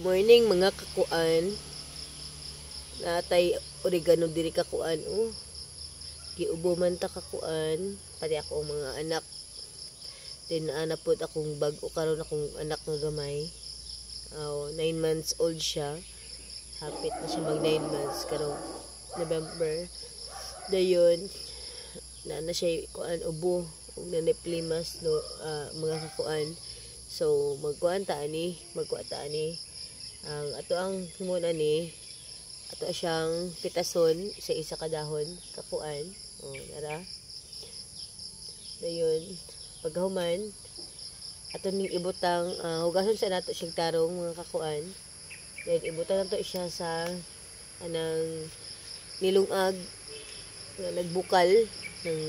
Morning mga kakuan. Natay oregano diri kakuan. Giubo man ta kakuan. Pati ako mga anak. Then napod akong bag-o karon akong anak nga gamay. 9 months old siya. Hapit na siya mag 9 months karong November. Dayon na siya kuan ubo ug nanay-plimas no mga kakuan. So magkuan ta ani ang ato ang himon ani ato siyang pitason sa isa ka dahon kakuan. Nara dayon paghuman ato ning ibutang hugason sa nato siyang tarong mga kakuan. Then ibutan nato siya sa anang nilungag na nagbukal ng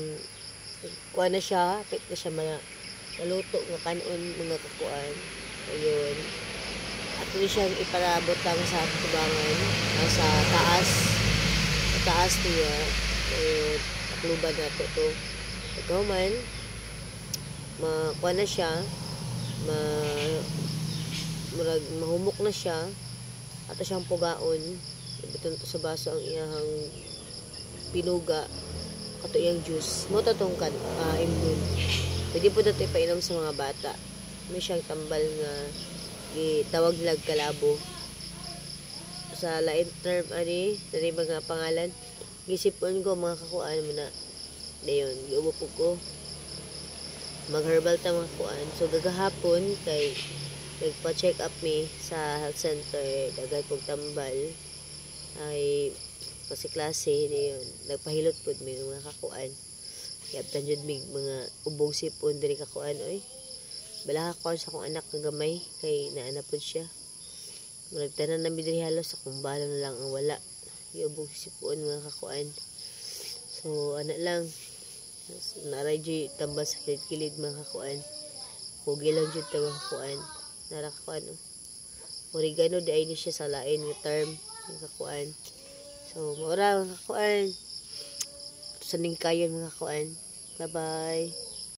kuan na siya, pit na siya maluto nga kanon mga kakuan. Ayun. Ato siyang iparabotang sa tubangan sa taas niya. Ayun, takluban nato to. Pagkahuman makuan na siya, mahumok na siya. Ato siyang pugaon. Ibuton to sa baso ang iyang pinuga. Kato iyang juice. Mo to tong immune. Pwede po dito ipainom sa mga bata. May siyang tambal nga gitawag lag kalabo. Sa lain term ani, dali mga pangalan. Gisipon ko mga kakuan mo na. Dayon, giubo po ko. Mag-herbal ta mga kuan. So gagahapon kay nagpa-check up me sa health center, dagay kog tambal ay kasi klase dayon nagpahilot pud mi mga kakuan. Yabtan jud mig mga ubong sipon diri kakuan oy. Bala ko sa akong anak nga gamay kay naana pud siya. Nagtanan na mi diri halos akong balo na lang ang wala. Ubong sipon mga kakuan. So ana lang naray jud tambal sa kilid mga kakuan. Kugi lang jud ta mga kakuan. Nara kakuan oregano di ay ni siya sa lain nga term mga kakuan. So maura mga kakuan sa ningkayon mga kakuan. Bye bye.